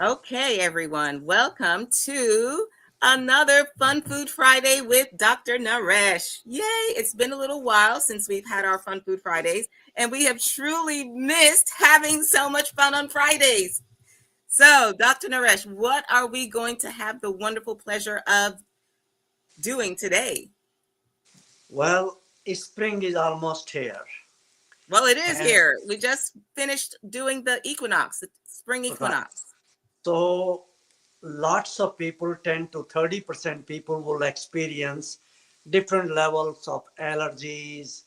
Okay, everyone, welcome to another Fun Food Friday with Dr. Naresh. Yay! It's been a little while since we've had our Fun Food Fridays, and we have truly missed having so much fun on Fridays. So, Dr. Naresh, what are we going to have the wonderful pleasure of doing today? Well, spring is almost here. Well, it is And here. We just finished doing the equinox, the spring right. equinox. So lots of people, 10 to 30% people will experience different levels of allergies,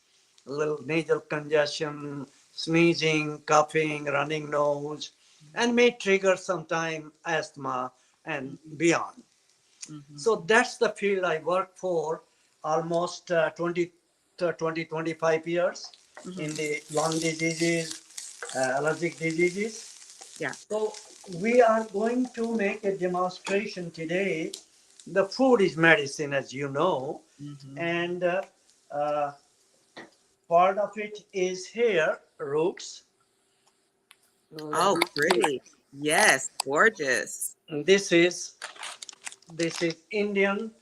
little nasal congestion, sneezing, coughing, running nose, and may trigger sometime asthma and beyond. Mhm. So that's the field I worked for almost 20, 25 years in Mhm. the lung diseases, allergic diseases. Yeah. So we are going to make a demonstration today. The food is medicine, as you know, Mhm. and uh, part of it is here roots. Let Oh, me see. pretty. Yes, gorgeous. This is Indian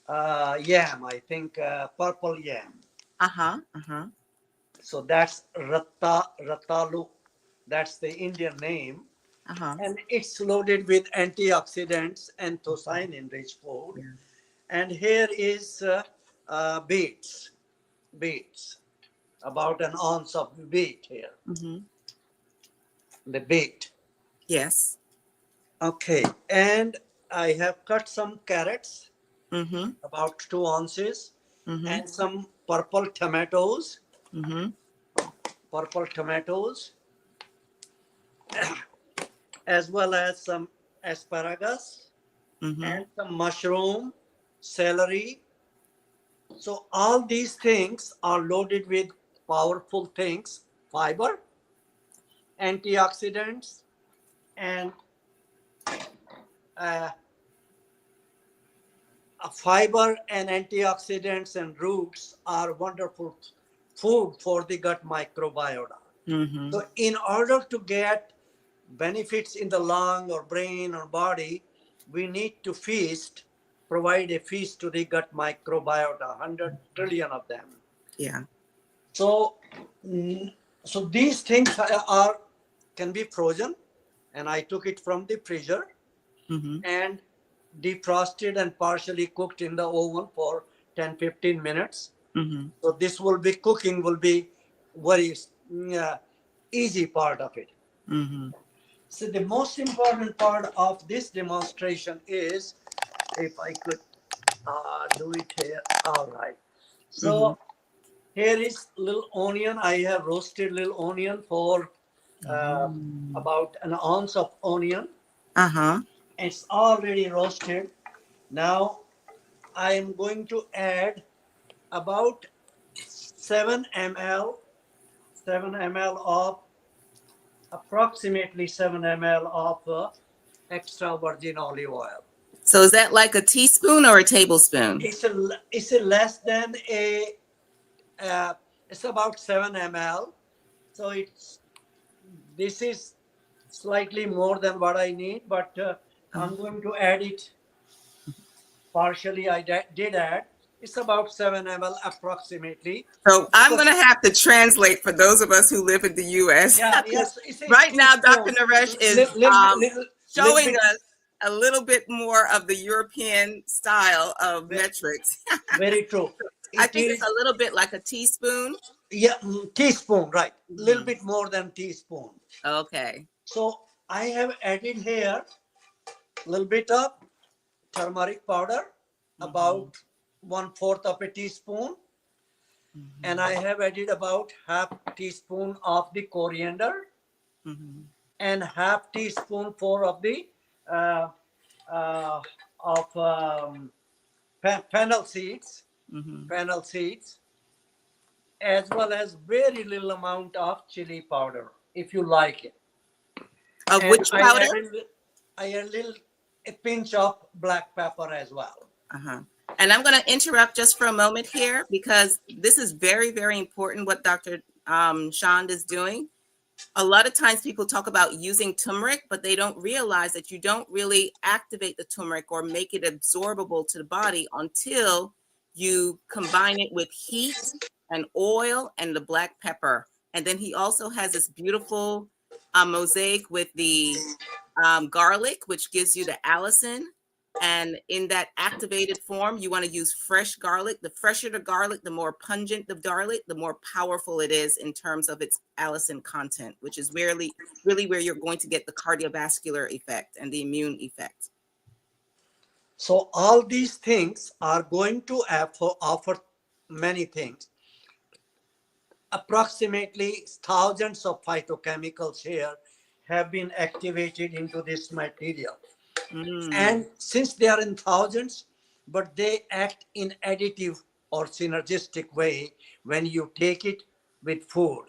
yam. I think purple yam. Uh-huh. Uh-huh. So that's ratalu. That's the Indian name, Uh-huh. and it's loaded with antioxidants and anthocyanin rich food. Yeah. And here is beets, beets, about an ounce of beet here, Mm-hmm. the beet. Yes. Okay, and I have cut some carrots, Mm-hmm. about 2 ounces, Mm-hmm. and some Mm-hmm. purple tomatoes, as well as some asparagus Mm-hmm. and some mushroom, celery. So all these things are loaded with powerful things, fiber, antioxidants, and uh, fiber and antioxidants and roots are wonderful food for the gut microbiota. Mm-hmm. So in order to get benefits in the lung or brain or body, we need to feast, provide a feast to the gut microbiota, 100 trillion of them. Yeah. So, so these things are can be frozen, and I took it from the freezer Mm-hmm. and defrosted and partially cooked in the oven for 10-15 minutes. Mm-hmm. So this will be cooking will be very easy part of it. Mm-hmm. So the most important part of this demonstration is, if I could do it here. All right. Mm-hmm. So here is little onion. I have roasted little onion for uh, Mm. about an ounce of onion. Uh-huh. It's already roasted. Now I am going to add about 7 ml of approximately 7 ml of extra virgin olive oil. So is that like a teaspoon or a tablespoon? It's a less than a uh, it's about 7 ml. So this is slightly more than what I need, but Oh. I'm going to add it partially. Did add. It's about 7 ml approximately. So I'm Because going to have to translate for those of us who live in the U.S. yeah, because yes, it's a right now Dr. teaspoon, Naresh is little showing bit, us a little bit more of the European style of metrics. very true. I It think it's is a little bit like a teaspoon. yeah, teaspoon, right? Little Mhm. bit more than teaspoon. Okay. So I have added here a little bit of turmeric powder, Mhm. about 1/4 of a teaspoon, and I Mhm. have added about half teaspoon of the coriander Mhm. and half teaspoon for of the uh, uh, of fennel seeds, Mhm. fennel seeds, as well as very little amount of chili powder, if you like it. Of And which powder? I added little a pinch of black pepper as well. Uh-huh. And I'm going to interrupt just for a moment here because this is very, very important what Dr. Shand is doing. A lot of times people talk about using turmeric, but they don't realize that you don't really activate the turmeric or make it absorbable to the body until you combine it with heat and oil and the black pepper. And then he also has this beautiful mosaic with the garlic, which gives you the allicin. And in that activated form, you want to use fresh garlic. The fresher the garlic, the more pungent the garlic, the more powerful it is in terms of its allicin content, which is really where you're going to get the cardiovascular effect and the immune effect. So all these things are going to offer many things. Approximately thousands of phytochemicals here have been activated into this material. Mm, And since they are in thousands, but they act in additive or synergistic way when you take it with food.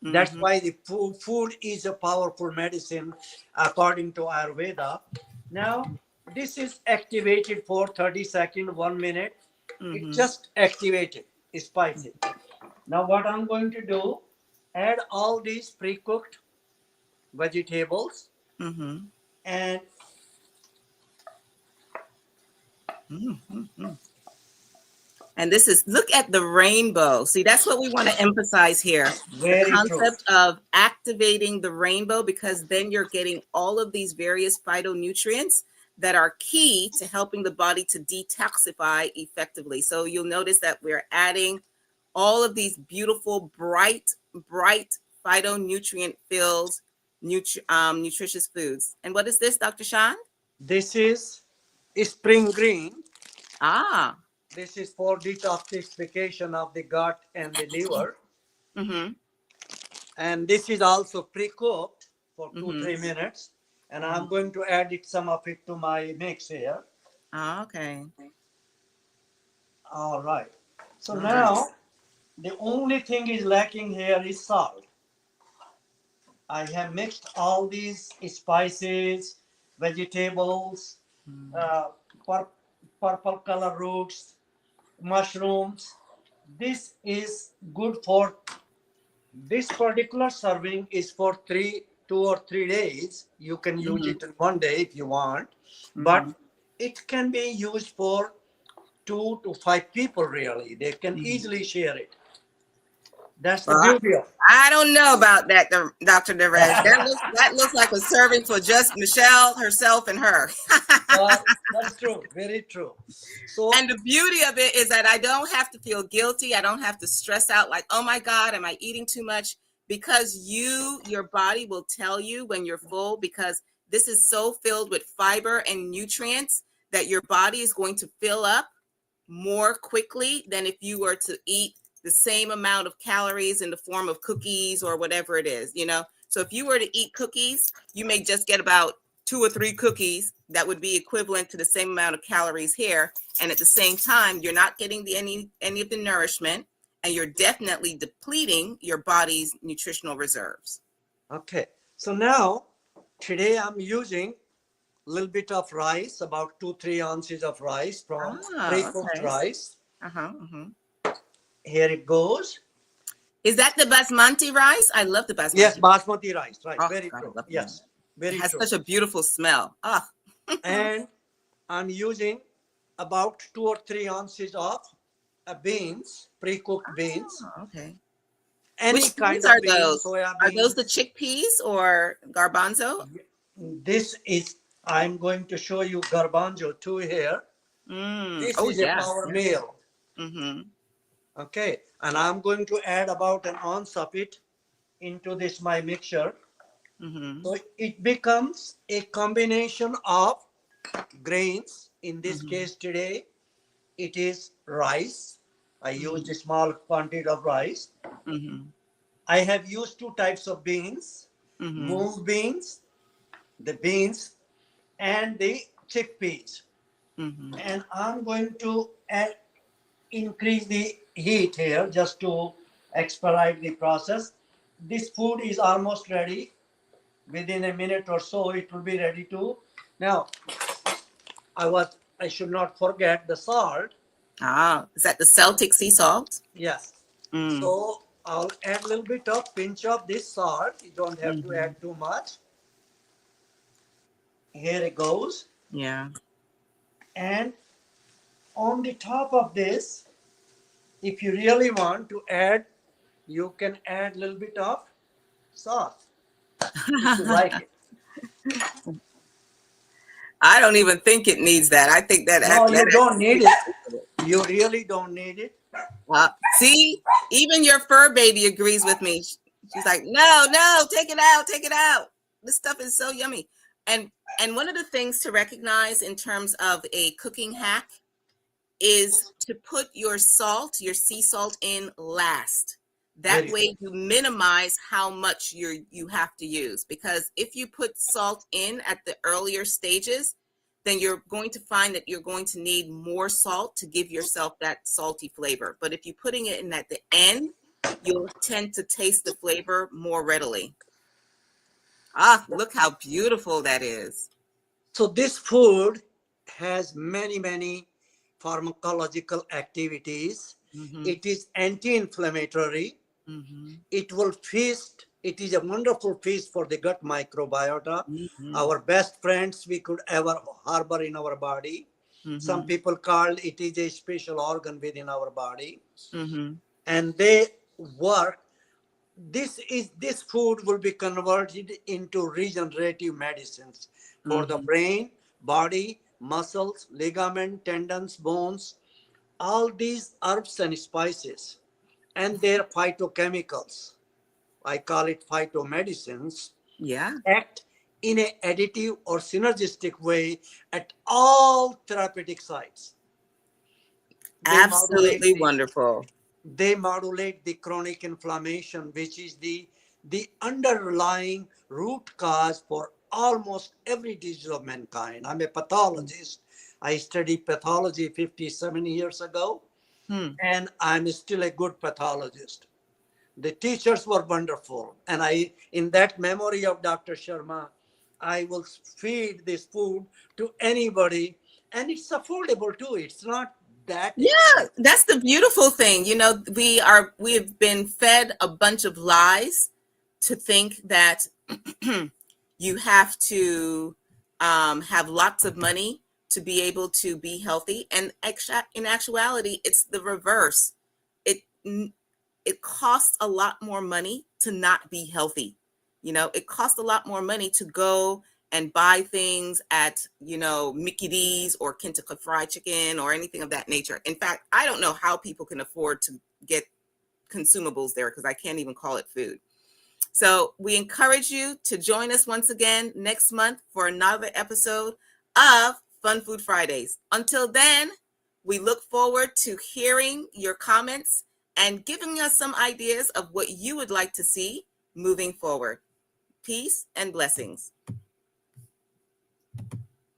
That's mm-hmm, why the food is a powerful medicine according to Ayurveda. Now, this is activated for 30 seconds, 1 minute. It mm-hmm, just activated, spicy. Now, what I'm going to do, add all these pre-cooked vegetables mm-hmm, and mm-hmm. And this is, look at the rainbow. See, that's what we want to emphasize here. The very true. concept of activating the rainbow, because then you're getting all of these various phytonutrients that are key to helping the body to detoxify effectively. So you'll notice that we're adding all of these beautiful, bright phytonutrient filled nutritious foods. And what is this, Dr. Sean? This is spring green. Ah. This is for detoxification of the gut and the liver. Mm-hmm. And this is also pre-cooked for two, Mm-hmm. 3 minutes. And Mm-hmm. I'm going to add it, some of it to my mix here. Ah, okay. All right. So All right. now the only thing is lacking here is salt. I have mixed all these spices, vegetables, Mm-hmm. uh, pur- purple color roots, mushrooms. This is good for, this particular serving is for 2 or 3 days. You can use Mm-hmm. it in 1 day if you want, Mm-hmm. but it can be used for 2 to 5 people really. They can Mm-hmm. easily share it. That's the Well, beauty of I don't know about that, Dr. Naresh. That looks like a serving for just Michelle, herself, and her. That's true, very true. So, And the beauty of it is that I don't have to feel guilty. I don't have to stress out like, oh my God, am I eating too much? Because your body will tell you when you're full, because this is so filled with fiber and nutrients that your body is going to fill up more quickly than if you were to eat the same amount of calories in the form of cookies or whatever it is. So if you were to eat cookies, you may just get about 2 or 3 cookies that would be equivalent to the same amount of calories here. And at the same time, you're not getting any of the nourishment, and you're definitely depleting your body's nutritional reserves. okay. So now, today I'm using a little bit of rice, about 2, 3 ounces of rice from Ah, pre-cooked okay. rice. Uh-huh. Uh-huh. Here it goes. Is that the basmati rice? I love the Yes, basmati. basmati rice, right? Oh Very God, I true. love the basmati. Yes, It very has true. such a beautiful smell. Ah. And I'm using about 2 or 3 ounces of beans, pre-cooked beans, Oh, okay. any Which kind beans of are beans, those? soya Are those the beans. chickpeas or garbanzo? This is, I'm going to show you garbanzo too here. This Oh is a yeah. power Yeah. meal. Mm-hmm. Okay, and I'm going to add about an ounce of it into this my mixture. Mm-hmm. So it becomes a combination of grains. In this Mm-hmm. case today, it is rice. I used Mm-hmm. a small quantity of rice. Mm-hmm. I have used 2 types of beans, Mm-hmm. mung beans, the beans, and the chickpeas. Mm-hmm. And I'm going to increase the heat here just to expedite the process. This food is almost ready. Within a minute or so, it will be ready to. Now, I should not forget the salt. Ah, is that the Celtic sea salt? Yes. Mm. So I'll add a little bit of pinch of this salt. You don't have to Mm-hmm. add too much. Here it goes. Yeah. And on the top of this, if you really want to add, you can add a little bit of sauce if you like it. I don't even think it needs that. I think that No, you don't actually need takes it. the taste of it. You really don't need it. See, even your fur baby agrees with me. She's like, no, no, take it out, take it out. This stuff is so yummy. And and one of the things to recognize in terms of a cooking hack is to put your salt, your sea salt in last. That Very good. way you minimize how much you have to use, because if you put salt in at the earlier stages, then you're going to find that you're going to need more salt to give yourself that salty flavor. But if you're putting it in at the end, you'll tend to taste the flavor more readily. Ah, look how beautiful that is. So this food has many, many pharmacological activities. Mm-hmm. It is anti-inflammatory. Mm-hmm. It will feast. It is a wonderful feast for the gut microbiota. Mm-hmm. Our best friends we could ever harbor in our body. Some Mm-hmm. people call it is a special organ within our body, Mm-hmm. and they work. This food will be converted into regenerative medicines for the Mm-hmm. brain, body, muscles, ligament, tendons, bones. All these herbs and spices and their phytochemicals, I call it phytomedicines, Yeah. act in a additive or synergistic way at all therapeutic sites. They modulate Absolutely the wonderful. they modulate the chronic inflammation, which is the underlying root cause for almost every disease of mankind. I'm a pathologist. I studied pathology 57 years ago, Hmm. and I'm still a good pathologist. The teachers were wonderful, and in that memory of Dr. Sharma, I will feed this food to anybody, and it's affordable too. It's not that Yeah, expensive. that's the beautiful thing. We have been fed a bunch of lies to think that you have to have lots of money to be able to be healthy, and in actuality, it's the reverse. It it costs a lot more money to not be healthy. It costs a lot more money to go and buy things at, Mickey D's or Kentucky Fried Chicken or anything of that nature. In fact, I don't know how people can afford to get consumables there, because I can't even call it food. So we encourage you to join us once again next month for another episode of Fun Food Fridays. Until then, we look forward to hearing your comments and giving us some ideas of what you would like to see moving forward. Peace and blessings.